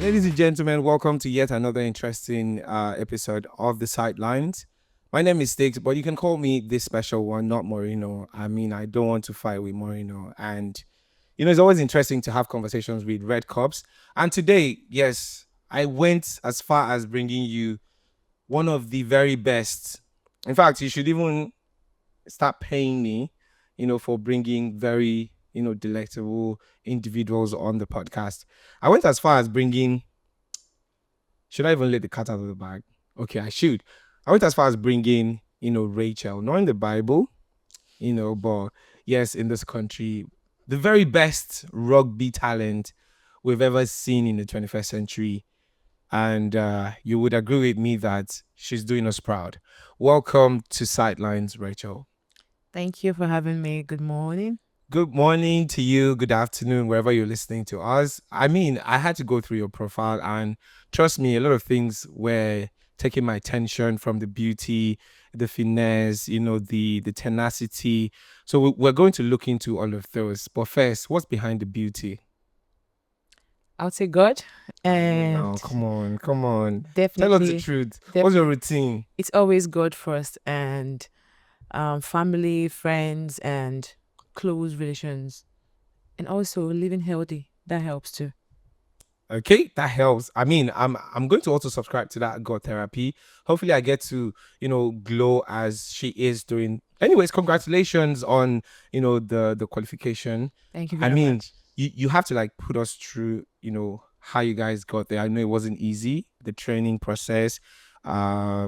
Ladies and gentlemen, welcome to yet another interesting episode of The Sidelines. My name is Sticks, but you can call me this special one, not Moreno. I mean, I don't want to fight with Moreno. And, it's always interesting to have conversations with Red Cups. And today, yes, I went as far as bringing you one of the very best. In fact, you should even start paying me, for bringing very, delectable individuals on the podcast. I went as far as bringing, should I even let the cat out of the bag? Okay, I should. I went as far as bringing, Rachel, not in the Bible, but yes, in this country, the very best rugby talent we've ever seen in the 21st century. And you would agree with me that she's doing us proud. Welcome to Sidelines, Rachel. Thank you for having me. Good morning. Good morning to you. Good afternoon, wherever you're listening to us. I mean, I had to go through your profile, and trust me, a lot of things were taking my attention, from the beauty, the finesse, the tenacity. So we're going to look into all of those. But first, what's behind the beauty? I would say God, No, and come on, come on. Tell us the definitely, truth. What's your definitely, routine? it's always God first, and family, friends, and close relations, and also living healthy. That helps too. Okay, that helps. I mean, I'm going to also subscribe to that God therapy. Hopefully, I get to glow as she is doing. Anyways, congratulations on the qualification. Thank you I very mean, much. you have to like put us through how you guys got there. I know it wasn't easy. The training process, uh,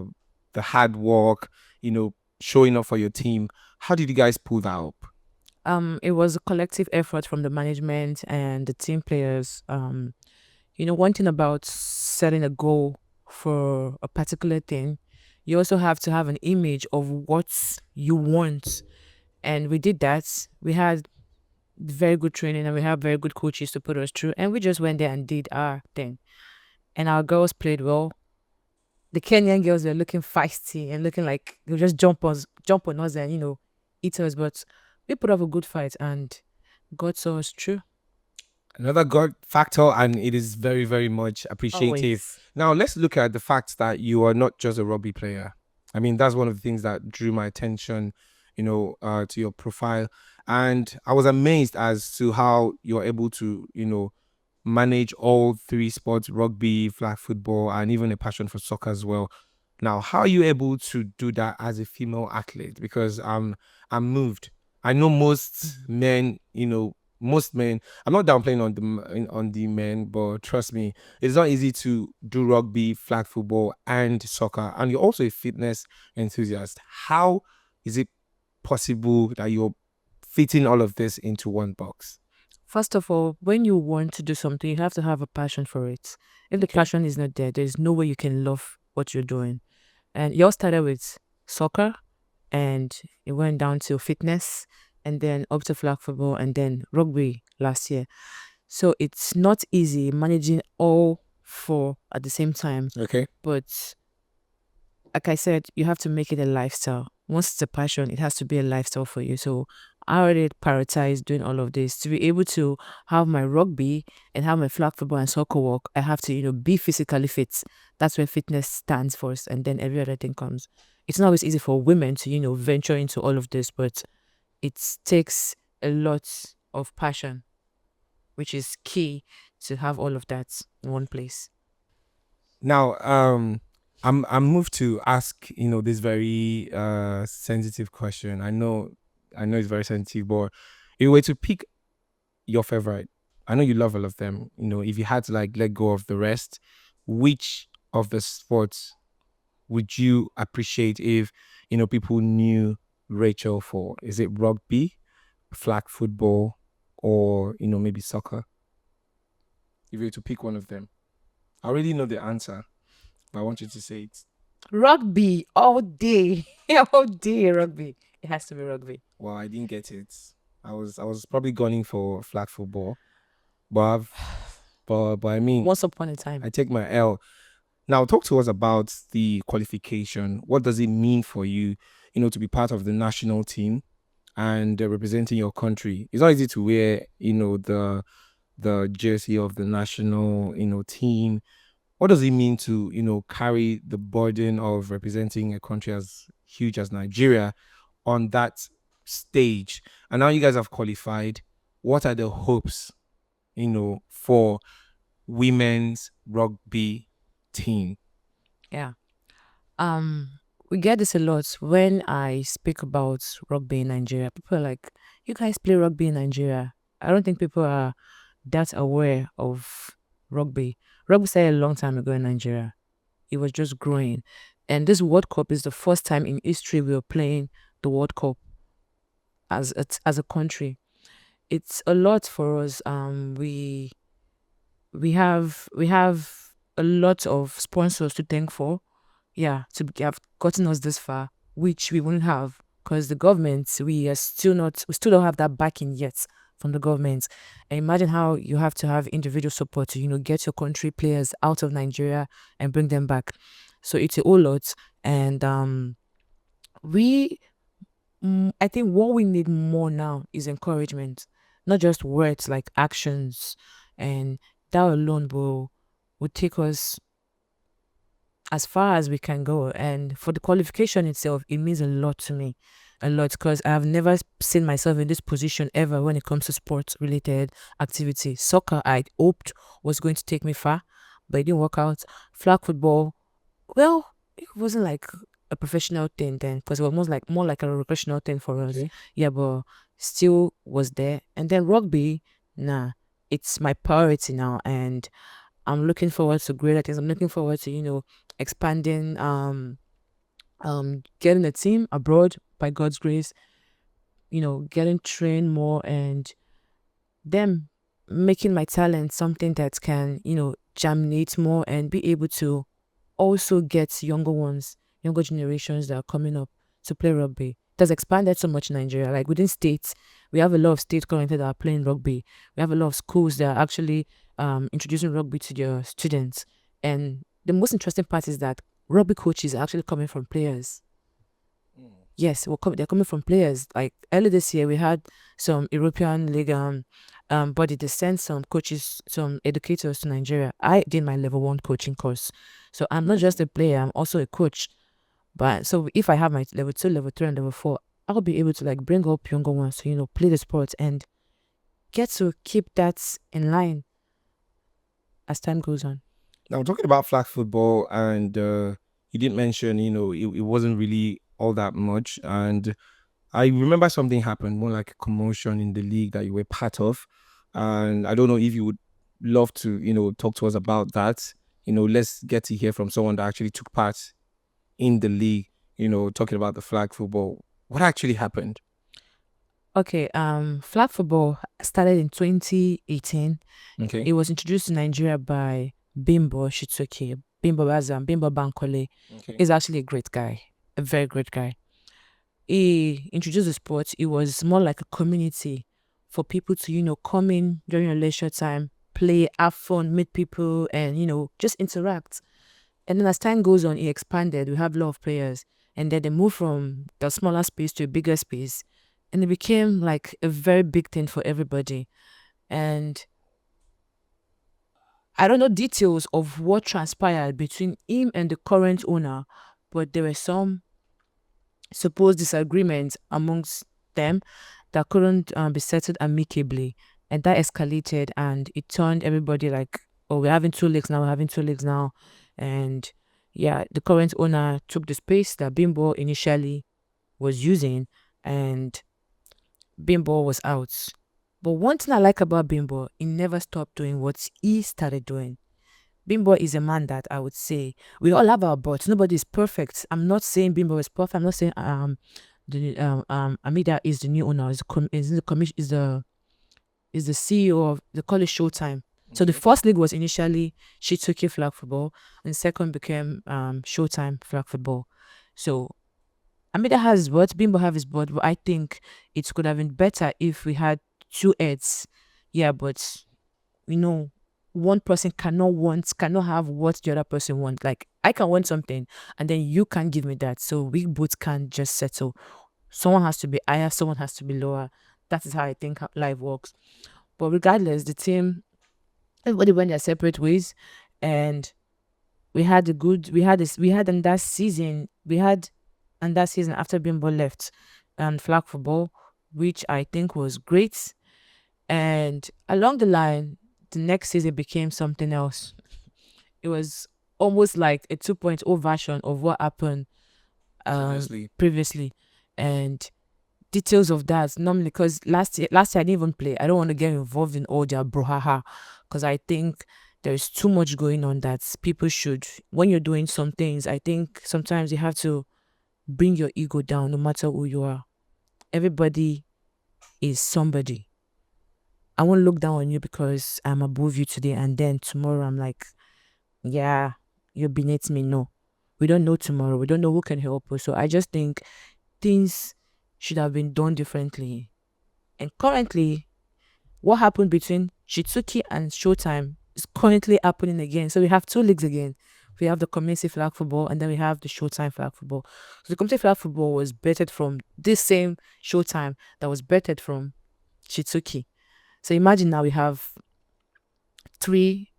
the hard work, showing up for your team. How did you guys pull that up? It was a collective effort from the management and the team players. One thing about setting a goal for a particular thing, you also have to have an image of what you want. And we did that. We had very good training and we have very good coaches to put us through. And we just went there and did our thing. And our girls played well. The Kenyan girls were looking feisty and looking like they'll just jump on us and, eat us. But we put up a good fight and God saw us through. Another God factor, and it is very, very much appreciated. Always. Now, let's look at the fact that you are not just a rugby player. I mean, that's one of the things that drew my attention, to your profile. And I was amazed as to how you're able to, manage all three sports: rugby, flag football, and even a passion for soccer as well. Now, how are you able to do that as a female athlete? Because I'm moved. I know most men. I'm not downplaying on the men, but trust me, it's not easy to do rugby, flag football, and soccer. And you're also a fitness enthusiast. How is it possible that you're fitting all of this into one box? First of all, when you want to do something, you have to have a passion for it. If the Okay. passion is not there, there's no way you can love what you're doing. And you all started with soccer, and it went down to fitness, and then up to flag football, and then rugby last year. So it's not easy managing all four at the same time. Okay. But like I said, you have to make it a lifestyle. Once it's a passion, it has to be a lifestyle for you. So I already prioritize doing all of this to be able to have my rugby and have my flag football and soccer work. I have to, be physically fit. That's where fitness stands first, and then every other thing comes. It's not always easy for women to, venture into all of this, but it takes a lot of passion, which is key to have all of that in one place. Now, I'm moved to ask, this very sensitive question. I know it's very sensitive, but if you were to pick your favorite, I know you love all of them. If you had to like let go of the rest, which of the sports would you appreciate if people knew Rachel for? Is it rugby, flag football, or maybe soccer? If you were to pick one of them, I already know the answer, but I want you to say it. Rugby all day, all day rugby. It has to be rugby. Well, I didn't get it. I was probably gunning for flag football, but but I mean, Once upon a time. I take my L. Now, talk to us about the qualification. What does it mean for you, to be part of the national team and representing your country? It's not easy to wear, the the jersey of the national, team. What does it mean to, carry the burden of representing a country as huge as Nigeria on that stage? And now you guys have qualified. What are the hopes, for women's rugby team? Yeah. Um, we get this a lot when I speak about rugby in Nigeria. People are like, "You guys play rugby in Nigeria." I don't think people are that aware of rugby. Rugby started a long time ago in Nigeria. It was just growing, and this World Cup is the first time in history we are playing the World Cup as a country. It's a lot for us. We have a lot of sponsors to thank for, yeah, have gotten us this far, which we wouldn't have because the government, we still don't have that backing yet from the government. And imagine how you have to have individual support to, get your country players out of Nigeria and bring them back. So it's a whole lot. And we, I think what we need more now is encouragement, not just words like actions. And that alone will take us as far as we can go. And for the qualification itself, it means a lot to me. A lot, because I've never seen myself in this position ever when it comes to sports related activity. Soccer, I hoped was going to take me far, but it didn't work out. Flag football, well, it wasn't like a professional thing then, because it was more like a recreational thing for us. Okay. Yeah, but still was there. And then rugby, nah, it's my priority now, and I'm looking forward to greater things. I'm looking forward to, expanding, getting a team abroad by God's grace, getting trained more, and them making my talent something that can, germinate more and be able to also get younger generations that are coming up to play rugby. It has expanded so much in Nigeria. Like within states, we have a lot of states currently that are playing rugby. We have a lot of schools that are actually introducing rugby to their students. And the most interesting part is that rugby coaches are actually coming from players. Yes, they're coming from players. Like early this year, we had some European League body. They sent some coaches, some educators to Nigeria. I did my level 1 coaching course, so I'm not just a player. I'm also a coach. But so if I have my level 2, level 3, and level 4, I'll be able to like bring up younger ones to play the sport and get to keep that in line as time goes on. Now, talking about flag football, and you didn't mention, it wasn't really all that much. And I remember something happened, more like a commotion in the league that you were part of. And I don't know if you would love to, talk to us about that. Let's get to hear from someone that actually took part in the league, talking about the flag football. What actually happened? Okay, flag football started in 2018. Okay. It was introduced to Nigeria by Bimbo Shitsuke. Bimbo Bankole Okay. is actually a great guy, a very great guy. He introduced the sport. It was more like a community for people to, come in during your leisure time, play, have fun, meet people, and, just interact. And then as time goes on, it expanded. We have a lot of players. And then they moved from the smaller space to a bigger space. And it became like a very big thing for everybody. And I don't know details of what transpired between him and the current owner, but there were some supposed disagreements amongst them that couldn't be settled amicably. And that escalated and it turned everybody like, oh, we're having 2 legs now, we're having 2 legs now. And yeah, the current owner took the space that Bimbo initially was using, and Bimbo was out. But one thing I like about Bimbo, he never stopped doing what he started doing. Bimbo is a man that I would say we all have our butts. Nobody is perfect. I'm not saying Bimbo is perfect. I'm not saying the Amida is the new owner. Is the CEO of the college Showtime. So the Okay. first league was initially Shitsuki Flag Football, and second became Showtime Flag Football. So Amida has his butt, Bimbo have his butt, but I think it could have been better if we had two heads. Yeah, but you know, one person cannot have what the other person wants. Like I can want something and then you can give me that. So we both can't just settle. Someone has to be higher, someone has to be lower. That is how I think life works. But regardless, the team Everybody went their separate ways, and we had in that season after Bimbo left, and flag football, which I think was great. And along the line, the next season became something else. It was almost like a 2.0 version of what happened Previously. previously. And details of that normally, because last year I didn't even play. I don't want to get involved in all their brouhaha, because I think there's too much going on that people should, when you're doing some things, I think sometimes you have to bring your ego down no matter who you are. Everybody is somebody. I won't look down on you because I'm above you today, and then tomorrow I'm like, yeah, you're beneath me. No, we don't know tomorrow. We don't know who can help us. So I just think things should have been done differently. And currently, what happened between Shitsuki and Showtime is currently happening again. So we have two leagues again. We have the community flag football, and then we have the Showtime flag football. So the community flag football was bettered from this same Showtime that was bettered from Shitsuki. So imagine now we have three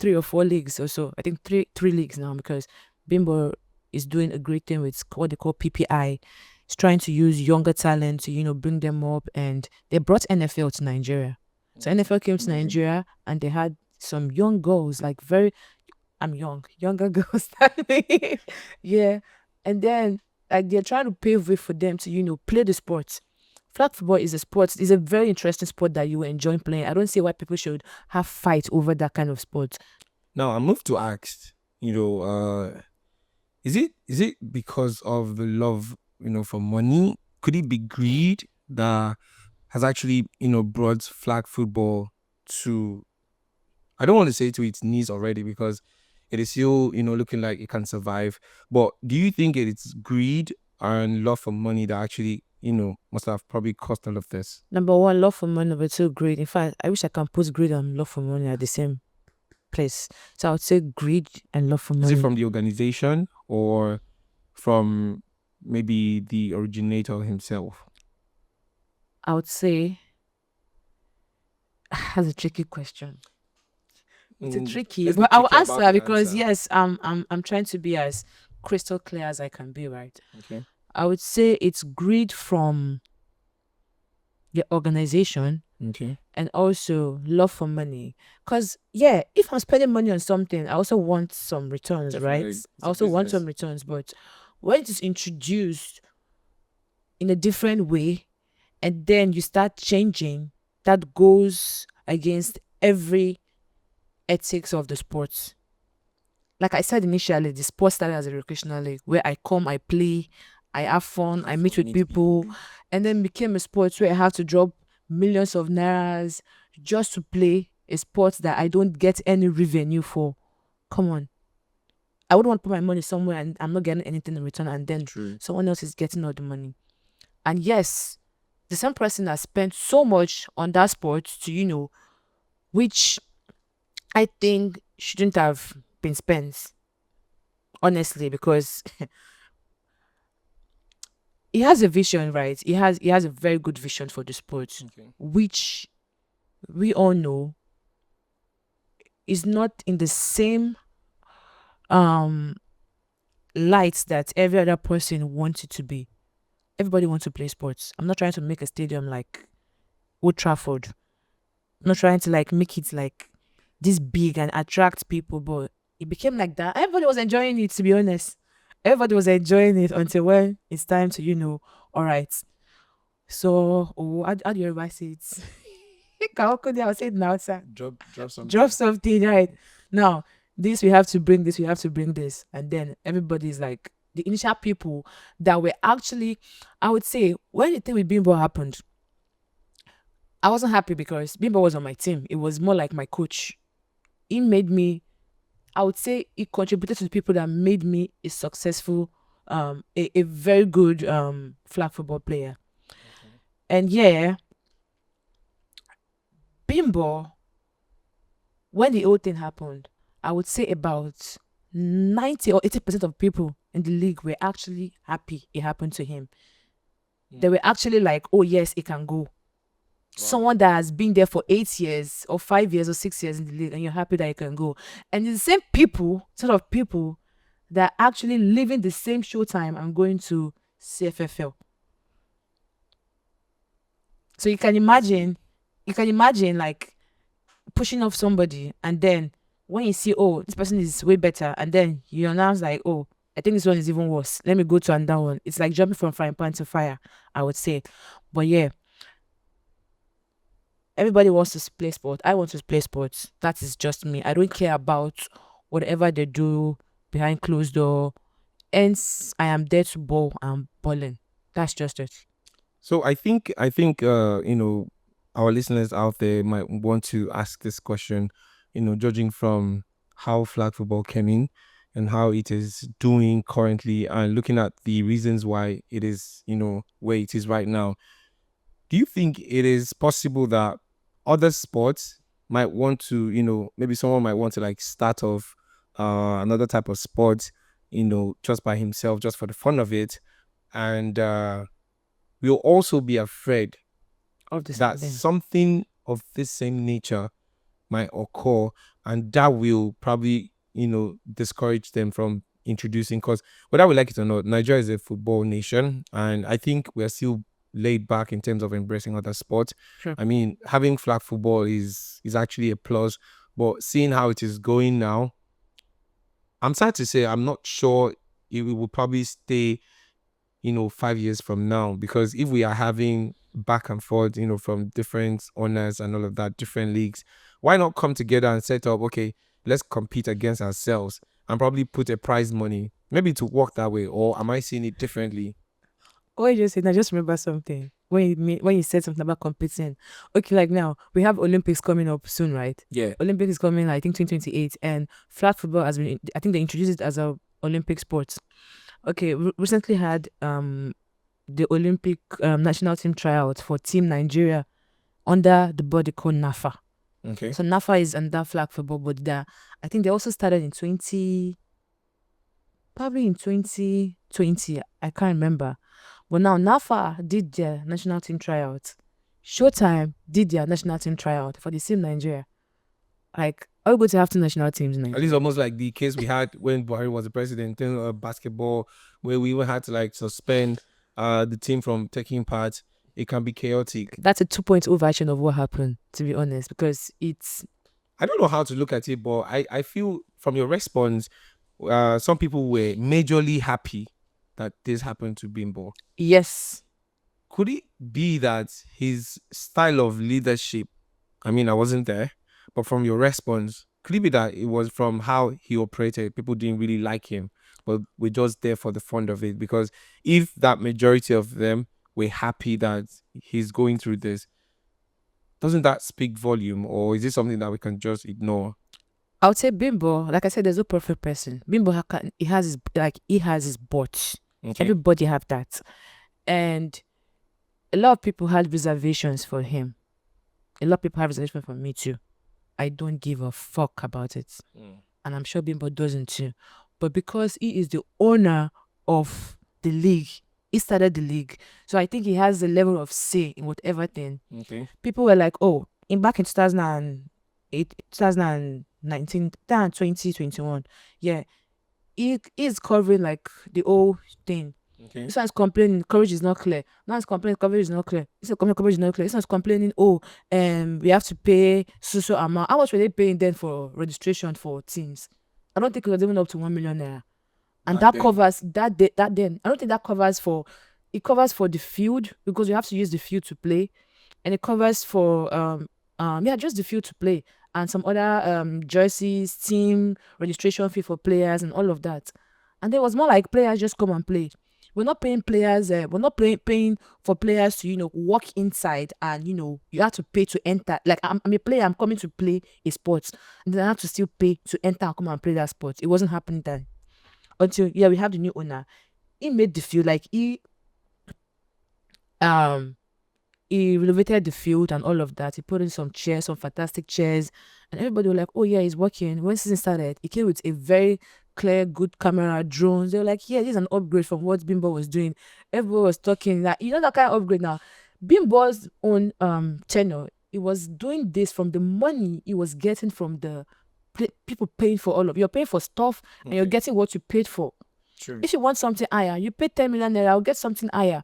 or four leagues or so. I think three leagues now, because Bimbo is doing a great thing with what they call PPI. It's trying to use younger talent to, bring them up, and they brought NFL to Nigeria. So NFL came to Nigeria, and they had some young girls, like younger girls than me. Yeah. And then, like, they're trying to pave way for them to, play the sport. Flag football is a sport. It's a very interesting sport that you enjoy playing. I don't see why people should have fight over that kind of sport. Now I moved to ask, is it because of the love, for money? Could it be greed that has actually, brought flag football to, I don't want to say to its knees already, because it is still, looking like it can survive. But do you think it's greed and love for money that actually, must have probably caused all of this? Number one, love for money. Number two, greed. In fact, I wish I can put greed and love for money at the same place. So I would say greed and love for Is it money. from the organization or from maybe the originator himself? I would say that's a tricky question. It's tricky, Let's be but I will tricky about answer the because answer. yes, I'm trying to be as crystal clear as I can be. Right. Okay. I would say it's greed from the organization, Okay. and also love for money. Because, yeah, if I'm spending money on something, I also want some returns, right? Definitely. I It's a also want business. some returns. But when it is introduced in a different way, and then you start changing, that goes against every ethics of the sport. Like I said initially, the sport started as a recreational league where I come, I play, I have fun, I meet with people, and then became a sport where I have to drop millions of nairas just to play a sport that I don't get any revenue for. Come on. I wouldn't want to put my money somewhere and I'm not getting anything in return, and then True. someone else is getting all the money. And yes, the same person has spent so much on that sport to, which I think shouldn't have been spent, honestly, because he has a vision, right? He has a very good vision for the sport, Okay. which we all know is not in the same um light that every other person wants it to be. Everybody wants to play sports. I'm not trying to make a stadium like Old Trafford. I'm not trying to like make it like this big and attract people, but it became like that. Everybody was enjoying it, to be honest. Everybody was enjoying it until when it's time to, all right. So, how do you ever say it? How could I say it now, sir? Drop Drop something. something, right? Now, this we have to bring this, we have to bring this. And then everybody's like, the initial people that were actually, I would say, when the thing with Bimbo happened, I wasn't happy because Bimbo was on my team. It was more like my coach. He made me, I would say, he contributed to the people that made me a successful, a very good flag football player. Okay. And yeah, Bimbo, when the whole thing happened, I would say about 90 or 80% of people in the league were actually happy it happened to him. They were actually like, oh, yes, it can go. Wow. Someone that has been there for 8 years or 5 years or 6 years in the league, and you're happy that you can go. And it's the same people, sort of people, that are actually living the same showtime and going to CFFL. So I see. you can imagine like pushing off somebody, and then when you see, oh, this person is way better, and then you announce like, oh, I think this one is even worse. Let me go to another one. It's like jumping from frying pan to fire, I would say. But yeah, everybody wants to play sport. I want to play sports. That is just me. I don't care about whatever they do behind closed door. Hence, I am there to ball and balling. That's just it. So I think our listeners out there might want to ask this question, judging from how flag football came in and how it is doing currently and looking at the reasons why it is, where it is right now. Do you think it is possible that other sports might want to, maybe someone might want to like start off another type of sport, just by himself, just for the fun of it, and will also be afraid Of the same that thing. something of this same nature might occur, and that will probably, discourage them from introducing. Because whether we like it or not, Nigeria is a football nation, and I think we are still laid back in terms of embracing other sports. Sure. I mean, having flag football is actually a plus, but seeing how it is going now, I'm sad to say I'm not sure it will probably stay, 5 years from now. Because if we are having back and forth, from different owners and all of that, different leagues, why not come together and set up, okay, let's compete against ourselves and probably put a prize money, maybe to work that way, or am I seeing it differently? What you just said, I just remember something. When you said something about competing. Okay, like now, we have Olympics coming up soon, right? Yeah. Olympics is coming, I think, 2028. And flag football has been, I think they introduced it as a Olympic sport. Okay, recently had the Olympic national team tryout for Team Nigeria under the body called NAFA. Okay. So NAFA is under flag football, but I think they also started in 20, probably in 2020. I can't remember. But now NAFA did their national team tryout. Showtime did their national team tryout for the same Nigeria. Like, are we going to have two national teams in At least Nigeria? almost like the case we had when Buhari was the president in basketball, where we even had to like suspend the team from taking part. It can be chaotic. That's a 2.0 version of what happened, to be honest, because it's, I don't know how to look at it, but I feel from your response, some people were majorly happy that this happened to Bimbo. yes. Could it be that his style of leadership? I mean, I wasn't there, but from your response, could it be that it was from how he operated? People didn't really like him, but we're just there for the fun of it. Because if that majority of them were happy that he's going through this, doesn't that speak volume, or is it something that we can just ignore? I would say Bimbo, like I said, there's no perfect person. Bimbo, he has his butt. Okay. Everybody have that. And a lot of people had reservations for him. A lot of people have reservations for me too. I don't give a fuck about it. Mm. And I'm sure Bimbo doesn't too. But because he is the owner of the league, he started the league. So I think he has a level of say in whatever thing. Okay. People were like, oh, in back in 2008, 2019, 2021, yeah, he is covering like the whole thing. Okay. This one's complaining coverage is not clear. Now it's complaining coverage is not clear. This is complaining coverage is not clear. This one's complaining, oh, we have to pay so amount. How much were they paying then for registration for teams? I don't think it was even up to 1 million naira. And Back that then. covers that then. I don't think that covers for, it covers for the field because you have to use the field to play, and it covers for yeah, just the field to play, and some other jerseys, team registration fee for players and all of that. And there was more like players just come and play. We're not paying players, we're not paying for players to, walk inside and, you have to pay to enter. Like, I'm a player, I'm coming to play a sport. And then I have to still pay to enter and come and play that sport. It wasn't happening then. Until, yeah, we have the new owner. He made the field, like, um, he renovated the field and all of that. He put in some chairs, some fantastic chairs, and everybody was like, "Oh yeah, he's working." When season started, he came with a very clear, good camera, drones. They were like, "Yeah, this is an upgrade from what Bimbo was doing." Everybody was talking like, you know, that kind of upgrade now. Bimbo's own tenure, he was doing this from the money he was getting from the people paying for all of you're paying for stuff and you're Okay. getting what you paid for. True. If you want something higher, you pay 10 million naira, I'll get something higher.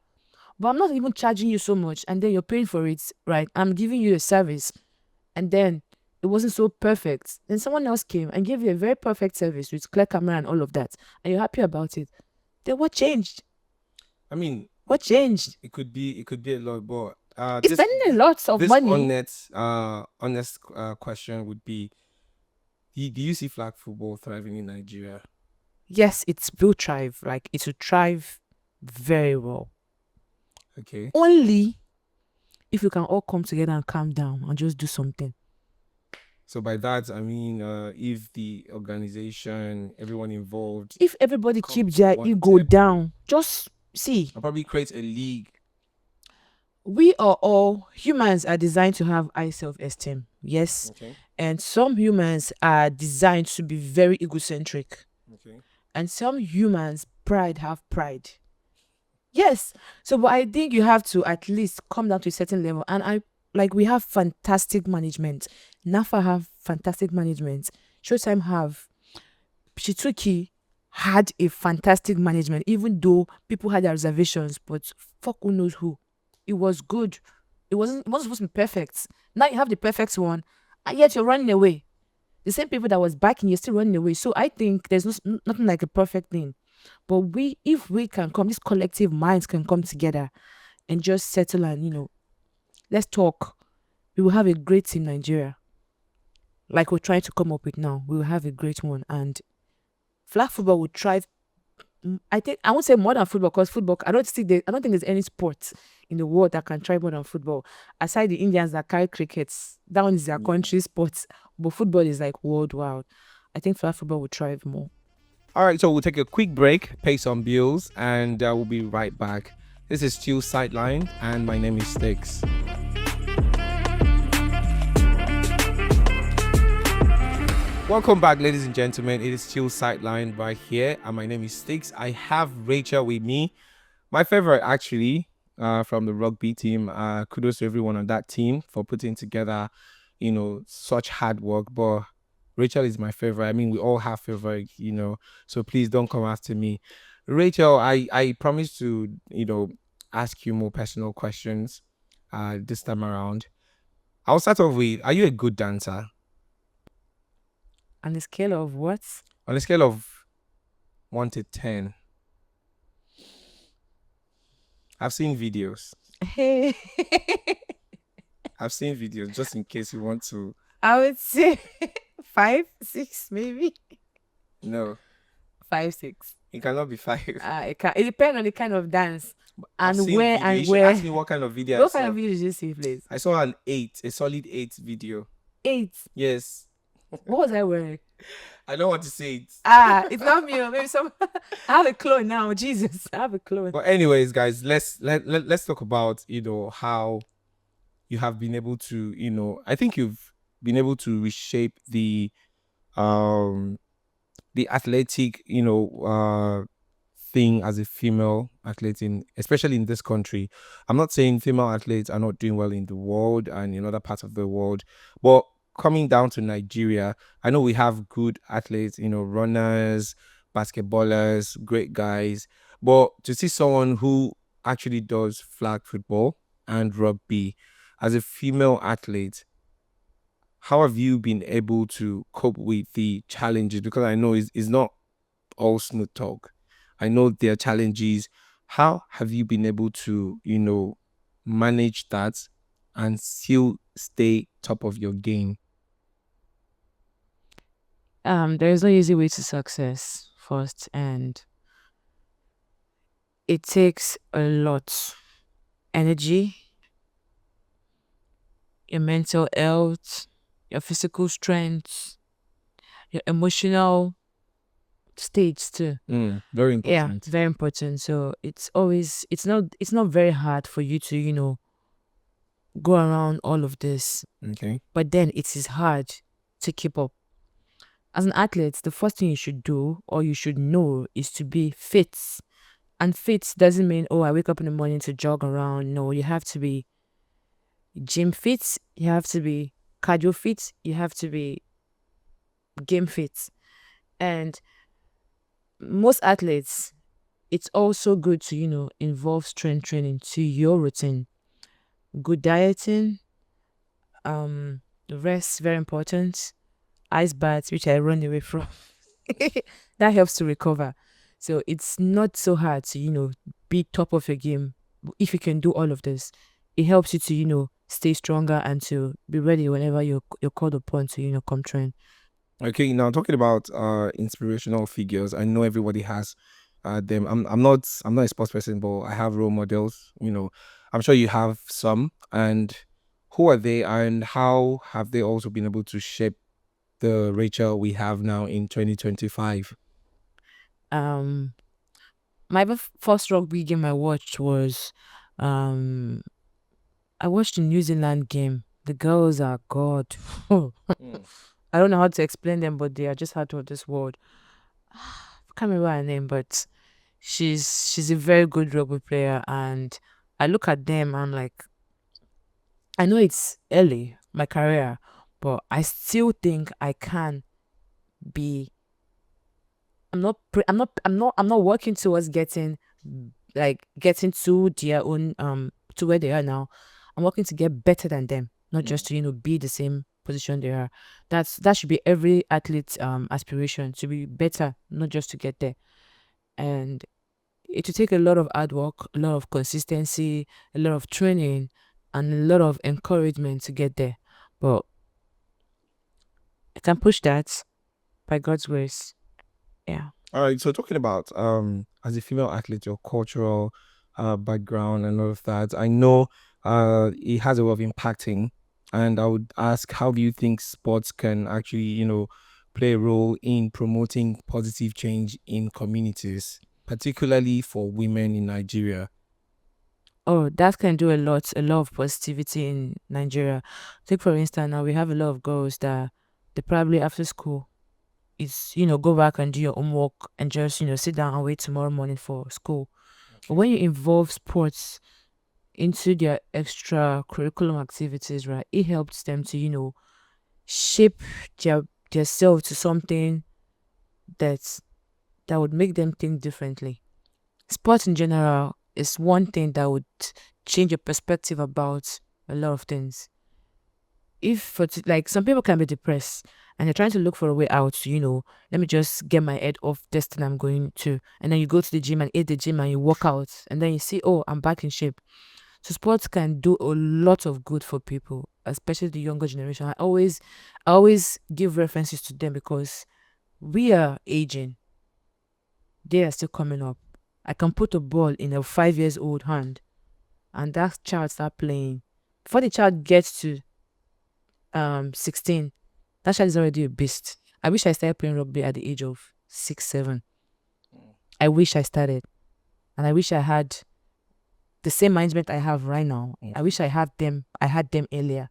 But I'm not even charging you so much, and then you're paying for it, right? I'm giving you a service, and then it wasn't so perfect. Then someone else came and gave you a very perfect service with clear camera and all of that, and you're happy about it. Then what changed? I mean, What changed? it could be a lot, but It's spending a lot of this money. honest question would be: do you see flag football thriving in Nigeria? Yes, it will thrive. Like it will thrive very well. Okay. Only if we can all come together and calm down and just do something. So by that I mean, if the organization, everyone involved, If everybody come keeps to their one ego table, down, just see. I'll probably create a league. We are all humans are designed to have high self-esteem. Yes. Okay. And some humans are designed to be very egocentric. Okay. And some humans pride have pride. Yes. So but I think you have to at least come down to a certain level. And I like we have fantastic management. NAFA have fantastic management. Showtime have. Shituki had a fantastic management, even though people had their reservations, but fuck who knows who. It was good. It wasn't supposed to be perfect. Now you have the perfect one, and yet you're running away. The same people that was backing you're still running away. So I think there's nothing like a perfect thing. But if we can come, these collective minds can come together and just settle and let's talk. We will have a great team, Nigeria. Like we're trying to come up with now, we will have a great one, and flag football will thrive. I think I won't say more than football because football. I don't think there's any sport in the world that can try more than football. Aside the Indians that carry crickets, that one is their Yeah. country sport. But football is like worldwide. I think flag football will thrive more. All right, so we'll take a quick break, pay some bills, and we'll be right back. This is Still Sideline, and my name is Sticks. Welcome back, ladies and gentlemen. It is Still Sideline right here, and my name is Sticks. I have Rachel with me, my favorite actually, from the rugby team. Kudos to everyone on that team for putting together, such hard work. But Rachel is my favorite. I mean, we all have favorite, so please don't come after me. Rachel, I promise to, ask you more personal questions this time around. I'll start off with, are you a good dancer? On the scale of what? On a scale of 1 to 10. I've seen videos. Hey, I've seen videos just in case you want to. I would say 5, 6, maybe No, 5, 6. it cannot be 5. It can. It depends on the kind of dance I've and seen where video. and You should where. ask me what kind of video I What kind saw. of video did you see, please? I saw an 8, a solid 8 video. 8. Yes. What was I wearing? I don't want to say it. It's not me. Maybe some. I have a clone now. Jesus, I have a clone. But anyways, guys, let's talk about, how you have been able to, I think you've been able to reshape um the athletic, thing as a female athlete, especially in this country. I'm not saying female athletes are not doing well in the world and in other parts of the world, but coming down to Nigeria, I know we have good athletes, runners, basketballers, great guys, but to see someone who actually does flag football and rugby as a female athlete, how have you been able to cope with the challenges? Because I know it's not all smooth talk. I know there are challenges. How have you been able to, manage that and still stay top of your game? There is no easy way to success. First, and it takes a lot energy, your mental health, your physical strength, your emotional states too. Very Yeah, important. very important. So it's not very hard for you to go around all of this, Okay. but then it is hard to keep up. As an athlete, the first thing you should do or you should know is to be fit. And fit doesn't mean, oh, I wake up in the morning to jog around. No, you have to be gym fit, you have to be cardio fit, you have to be game fit. And most athletes, it's also good to, involve strength training to your routine. Good dieting, rest, very important. Ice baths, which I run away from. That helps to recover. So it's not so hard to, be top of your game. If you can do all of this, it helps you to, stay stronger and to be ready whenever you're called upon to, come train. Okay, now talking about inspirational figures, I know everybody has them. I'm not a sports person, but I have role models. I'm sure you have some. And who are they, and how have they also been able to shape the Rachel we have now in 2025? Um, my first rugby game I watched was, um, I watched the New Zealand game. The girls are God. Mm. I don't know how to explain them, but they are just out of this world. I can't remember her name, but she's a very good rugby player, and I look at them and like, I know it's early my career, but I still think I can be. I'm not working towards getting, getting to their own, to where they are now. I'm working to get better than them, not Mm. just to, be the same position they are. That should be every athlete's aspiration, to be better, not just to get there. And it will take a lot of hard work, a lot of consistency, a lot of training, and a lot of encouragement to get there. But I can push that by God's grace. Yeah. All right, so talking about as a female athlete, your cultural background and all of that, I know it has a lot of impacting, and I would ask, how do you think sports can actually, play a role in promoting positive change in communities, particularly for women in Nigeria? Oh, that can do a lot of positivity in Nigeria. Take for instance, now we have a lot of girls that they probably after school is, go back and do your homework and just, sit down and wait tomorrow morning for school. But Okay. when you involve sports into their extra curriculum activities, right, it helps them to, shape their their self to something that's that would make them think differently. Sports in general is one thing that would change your perspective about a lot of things. If like some people can be depressed and they're trying to look for a way out, to, let me just get my head off this thing I'm going to, and then you go to the gym and hit the gym and you work out, and then you see, oh, I'm back in shape. So sports can do a lot of good for people, especially the younger generation. I always give references to them because we are aging, they are still coming up. I can put a ball in a 5 years old hand and that child start playing. Before the child gets to 16, that child is already a beast. I wish I started playing rugby at the age of 6, 7. I wish I started. And I wish I had the same management I have right now. I Mm. wish I had them earlier.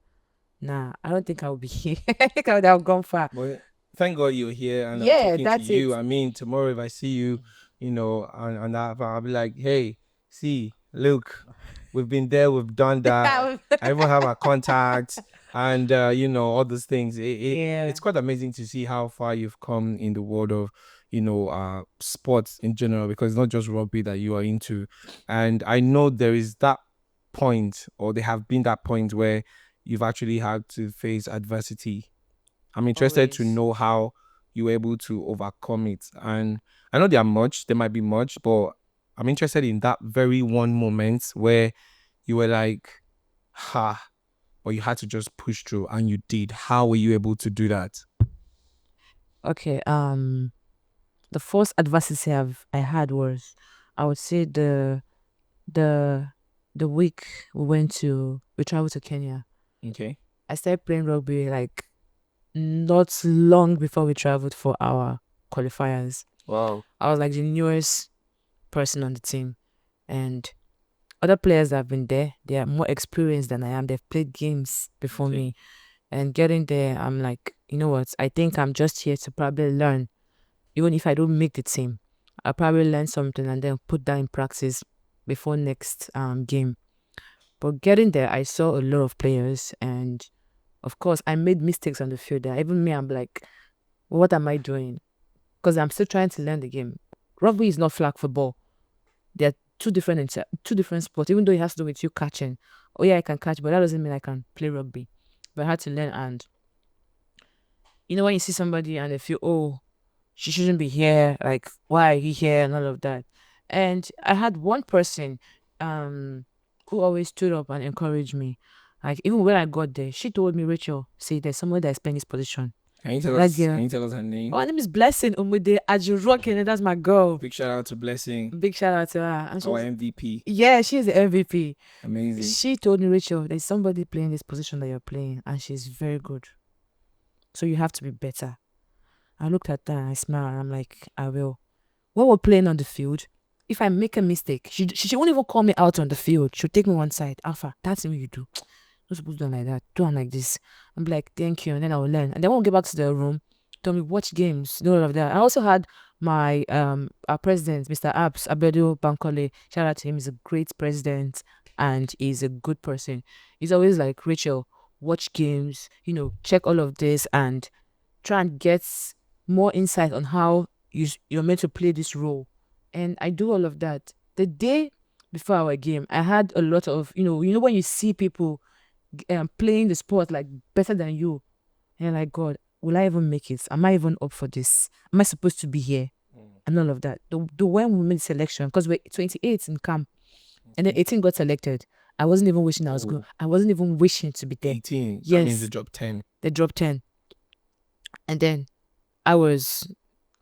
Nah, I don't think I would be here. I think I would have gone far. But thank God you're here and I'm Yeah, talking to that's it. you. I mean, tomorrow if I see you, and I'll be like, hey, see, look, we've been there, we've done that. I even have our contacts and all those things. Yeah, It's quite amazing to see how far you've come in the world of sports in general, because it's not just rugby that you are into. And I know there is that point, or there have been that point where you've actually had to face adversity. I'm interested to always. know how you were able to overcome it. And I know there might be much, but I'm interested in that very one moment where you were like, ha, but you had to just push through and you did. How were you able to do that? Okay, the first adversity I had was, I would say, the the week we traveled to Kenya. Okay. I started playing rugby like not long before we traveled for our qualifiers. Wow. I was like the newest person on the team, and other players that have been there, they are more experienced than I am. They've played games before Okay. me, and getting there, I'm like, you know what? I think I'm just here to probably learn. Even if I don't make the team, I'll probably learn something and then put that in practice before next game. But getting there, I saw a lot of players, and of course, I made mistakes on the field. There, even me, I'm like, what am I doing? Because I'm still trying to learn the game. Rugby is not flag football. They're two different sports. Even though it has to do with you catching. Oh yeah, I can catch, but that doesn't mean I can play rugby. But I had to learn, and when you see somebody and they feel, oh, she shouldn't be here, like why are you here and all of that. And I had one person who always stood up and encouraged me. Like even when I got there, she told me, Rachel, see, there's someone that's playing this position. Can you tell That us? girl. Can you tell us her Oh, name? her name is Blessing Umude Ajurokin, that's my girl. Big shout out to Blessing, Big shout out to her. And she our was, MVP. yeah, she's the MVP. Amazing. She told me, Rachel, there's somebody playing this position that you're playing, and she's very good. So you have to be better. I looked at her and I smiled, and I'm like, I will. When we're playing on the field, if I make a mistake, she won't even call me out on the field. She'll take me one side. Alpha, that's what you do. Not supposed to do it like that. Do it like this. I'm like, thank you. And then I will learn. And then when we get back to the room, tell me watch games, do all of that. I also had my our president, Mr. Abs Abedu Bankole. Shout out to him. He's a great president and he's a good person. He's always like, Rachel, watch games, check all of this and try and get more insight on how you're meant to play this role. And I do all of that. The day before our game, I had a lot of, when you see people playing the sport like better than you, and you're like, God, will I even make it? Am I even up for this? Am I supposed to be here? And all of that. The when we made selection, because we're 28 in camp, and then 18 got selected. I wasn't even wishing I was good. I wasn't even wishing to be there. 18. Yes. That means they dropped 10. They dropped 10. And then I was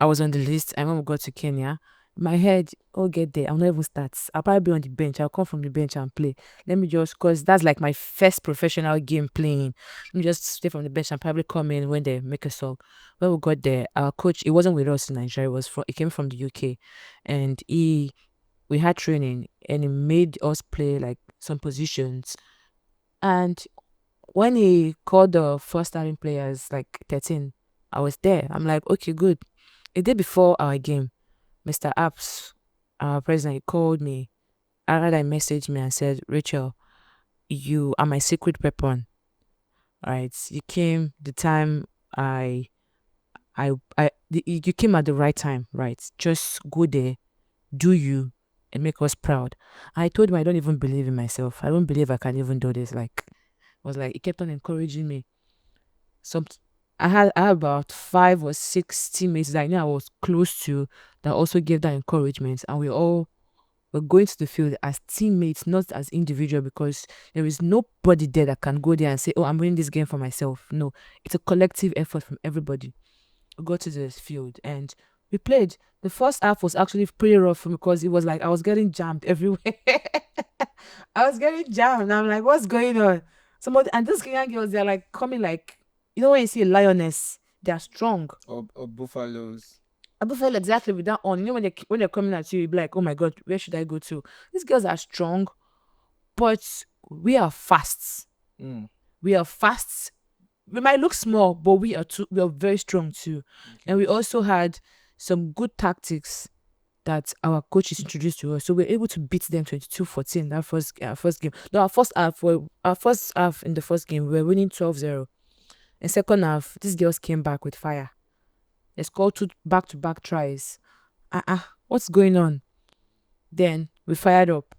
on the list. And when we got to Kenya, my head, oh, get there. I'll not even start. I'll probably be on the bench. I'll come from the bench and play. Let me just, because that's like my first professional game playing. Let me just stay from the bench and probably come in when they make a song. When we got there, our coach, it wasn't with us in Nigeria. He came from the UK. And we had training and he made us play like some positions. And when he called the first starting players, like 13, I was there. I'm like, okay, good. A day before our game, Mr. Apps, our president, he called me. I messaged me and said, Rachel, you are my secret weapon. Right? You came the time you came at the right time, right? Just go there, do you, and make us proud. I told him I don't even believe in myself. I don't believe I can even do this. Like, was like, he kept on encouraging me. Some I had about 5 or 6 teammates that I knew I was close to that also gave that encouragement, and we all were going to the field as teammates, not as individual, because there is nobody there that can go there and say, "Oh, I'm winning this game for myself." No, it's a collective effort from everybody. We got to the field and we played. The first half was actually pretty rough for me because it was like I was getting jammed everywhere. I was getting jammed. And I'm like, what's going on? Somebody and these Kenyan girls, they're like coming like, when you see a lioness, they're strong. Or buffaloes. I felt exactly with that on. When they're coming at you, you be like, oh my god, where should I go to? These girls are strong, but we are fast. We are fast. We might look small, but we are very strong too. Okay. And we also had some good tactics that our coaches introduced to us. So we were able to beat them 22-14 that first game. No, our first half in the first game, we were winning 12-0. In second half, these girls came back with fire. They scored 2 back-to-back tries. What's going on? Then we fired up.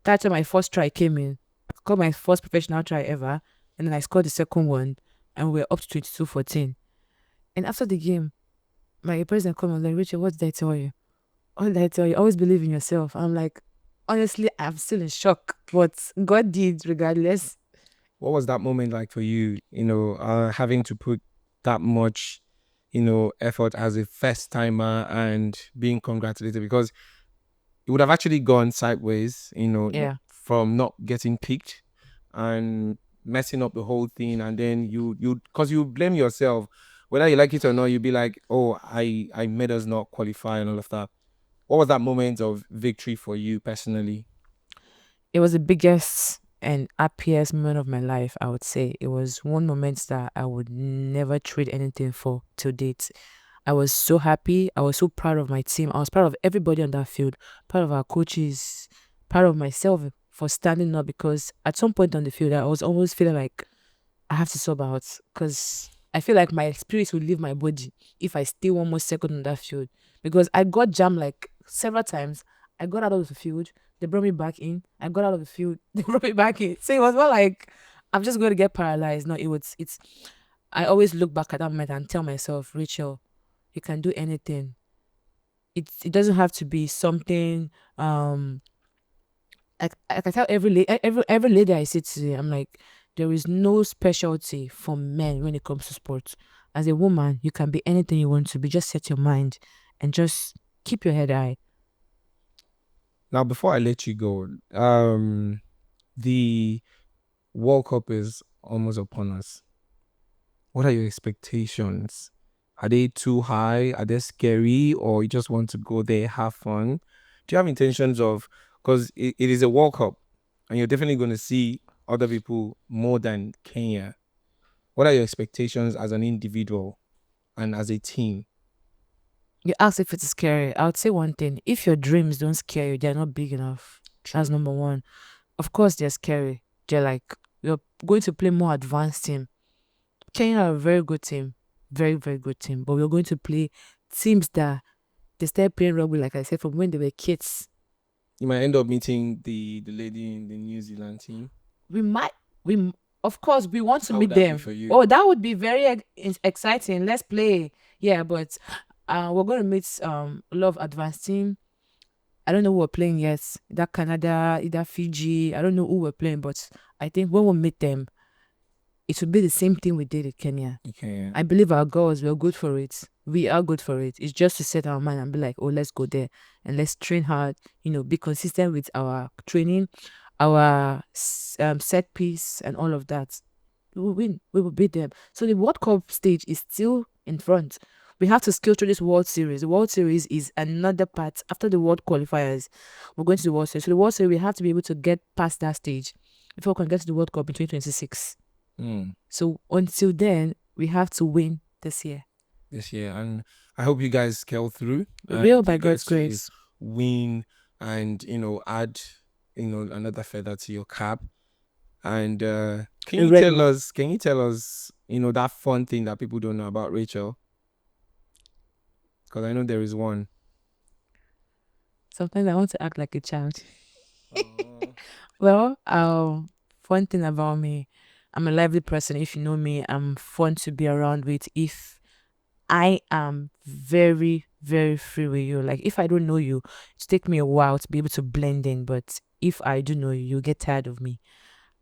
That's when my first try came in. I scored my first professional try ever. And then I scored the second one. And we were up to 22-14. And after the game, my president called me and was like, Richard, what did I tell you? What did I tell you? Always believe in yourself. I'm like, honestly, I'm still in shock. But God did regardless. What was that moment like for you? Having to put that much, effort as a first timer and being congratulated, because it would have actually gone sideways, Yeah. from not getting picked and messing up the whole thing, and then because you blame yourself, whether you like it or not. You'd be like, oh, I made us not qualify and all of that. What was that moment of victory for you personally? It was the biggest and happiest moment of my life, I would say. It was one moment that I would never trade anything for till date. I was so happy. I was so proud of my team. I was proud of everybody on that field, proud of our coaches, proud of myself for standing up, because at some point on the field, I was always feeling like I have to sub out, because I feel like my spirit will leave my body if I stay one more second on that field. Because I got jammed like several times. I got out of the field, they brought me back in. I got out of the field, they brought me back in. So it was more like I'm just going to get paralyzed. No, it's. I always look back at that moment and tell myself, Rachel, you can do anything. It doesn't have to be something. I can tell every lady I see today, I'm like, there is no specialty for men when it comes to sports. As a woman, you can be anything you want to be. Just set your mind and just keep your head high. Now, before I let you go, the World Cup is almost upon us. What are your expectations? Are they too high? Are they scary? Or you just want to go there, have fun? Do you have intentions of, because it is a World Cup and you're definitely going to see other people more than Kenya. What are your expectations as an individual and as a team? You ask if it's scary. I would say one thing: if your dreams don't scare you, they're not big enough. That's number one. Of course, they're scary. They're like, you're going to play more advanced team. Kenya are a very good team, very very good team. But we're going to play teams that they started playing rugby, like I said, from when they were kids. You might end up meeting the lady in the New Zealand team. We might, of course, we want to How would meet that be them. for you? Oh, that would be very exciting. Let's play. Yeah, but we're going to meet a lot of advanced team. I don't know who we're playing yet. Either Canada, either Fiji. I don't know who we're playing, but I think when we meet them, it will be the same thing we did in Kenya. Okay. I believe our girls, we're good for it. We are good for it. It's just to set our mind and be like, oh, let's go there and let's train hard, be consistent with our training, our set piece and all of that. We will win. We will beat them. So the World Cup stage is still in front. We have to scale through this World Series. The World Series is another part. After the World qualifiers, we're going to the World Series. So the World Series, we have to be able to get past that stage before we can get to the World Cup in 2026. So until then, we have to win this year. And I hope you guys scale through. Real by You God's get to grace. win and add another feather to your cap. And can you Red tell Bull. us? Can you tell us that fun thing that people don't know about Rachel? Because I know there is one. Sometimes I want to act like a child. Oh. Well, fun thing about me, I'm a lively person. If you know me, I'm fun to be around with. If I am very, very free with you, like if I don't know you, it take me a while to be able to blend in. But if I do know you, you get tired of me.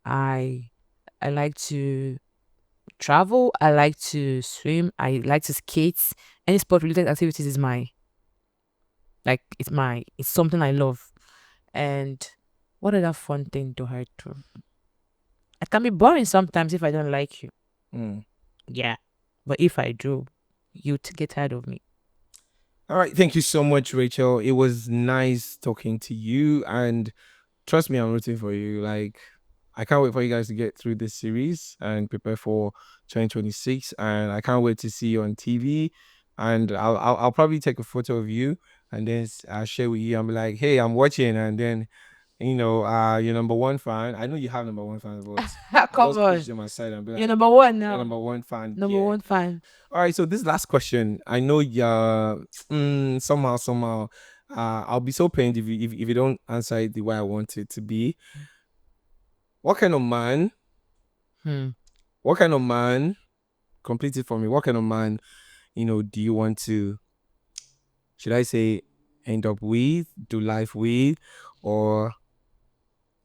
I like to travel. I like to swim. I like to skate. Any sport related activities is it's something I love. And what other fun thing do I do? It can be boring sometimes if I don't like you. Yeah. But if I do, you get tired of me. All right. Thank you so much, Rachel. It was nice talking to you. And trust me, I'm rooting for you. Like, I can't wait for you guys to get through this series and prepare for 2026. And I can't wait to see you on TV. And I'll probably take a photo of you and then I'll share with you. I'm like, hey, I'm watching. And then, your number one fan. I know you have number one fans, but I'll Come just push on. them aside and be You're like, number one you're now. number one fan. Number Yeah. one fan. All right. So this last question, I know you're somehow. I'll be so pained if you don't answer it the way I want it to be. What kind of man? What kind of man? Complete it for me. What kind of man, do you want to? Should I say, end up with, do life with, or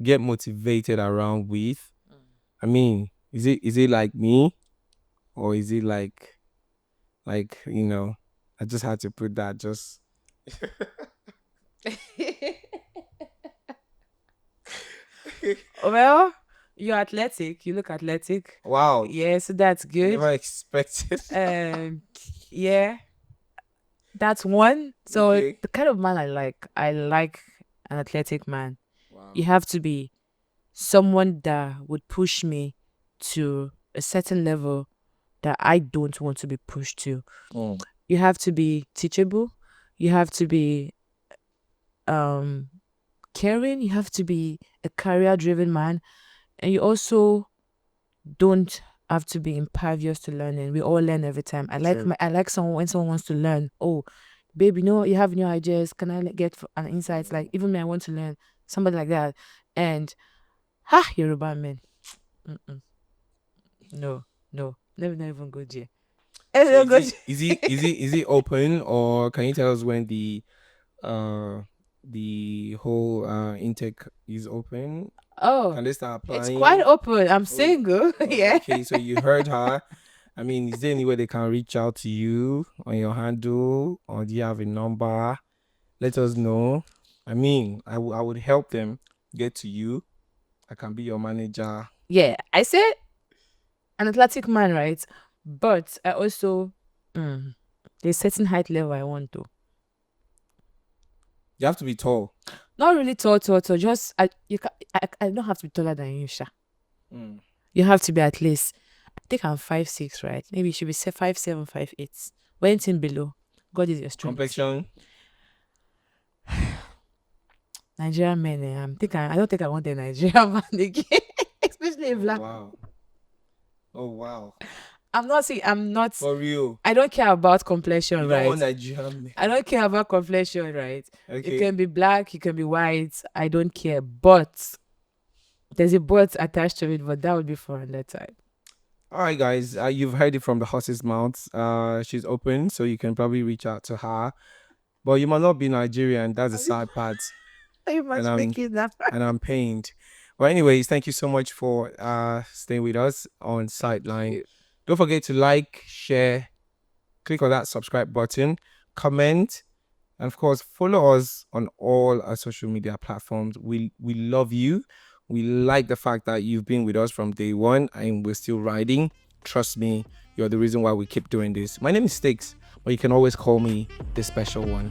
get motivated around with? I mean, is it like me, or is it like I just had to put that just. Well, you're athletic. You look athletic. Wow. Yeah, so that's I good. never expected. Yeah, that's one. So Okay. the kind of man I like an athletic man. Wow. You have to be someone that would push me to a certain level that I don't want to be pushed to. You have to be teachable. You have to be caring, you have to be a career driven man, and you also don't have to be impervious to learning. We all learn every time. True. I like someone when someone wants to learn. Oh, babe, you have new ideas. Can I get an insight? Like even me, I want to learn. Somebody like that. And Yoruba men. Mm-mm. No, no. Let me not even go there. Let me So not is go he is he is he is he open, or can you tell us when uh the whole intake is open? Oh, Can they start it's quite applying? open. I'm Oh, single. oh, Yeah. okay. So you heard her. I mean, is there any way they can reach out to you on your handle, or do you have a number? Let us know. I mean, I would help them get to you. I can be your manager. Yeah. I said an athletic man, right? But I also there's certain height level I want to. You have to be tall. Not really tall. Just I don't have to be taller than you, Sha. Mm. You have to be at least. I think I'm 5'6", right? Maybe you should be say 5'7", 5'8". Anything below, God is your strength. Complexion. Nigerian men, I don't think I want a Nigerian man again, especially a Oh black. wow. Oh wow. I'm not saying I'm not. For real. I don't care about You complexion, don't right? want Nigerian men. I don't care about complexion, right? You Okay. can be black, you can be white. I don't care, but there's a but attached to it. But that would be for another time. All right, guys. You've heard it from the horse's mouth. She's open, so you can probably reach out to her. But you might not be Nigerian. That's the sad part. Are you And I'm matchmaking that? and I'm pained. Well, anyways, thank you so much for staying with us on Sideline. Don't forget to like, share, click on that subscribe button, comment, and of course follow us on all our social media platforms. We love you. We like the fact that you've been with us from day one and we're still riding. Trust me, you're the reason why we keep doing this. My name is Sticks, but you can always call me the special one.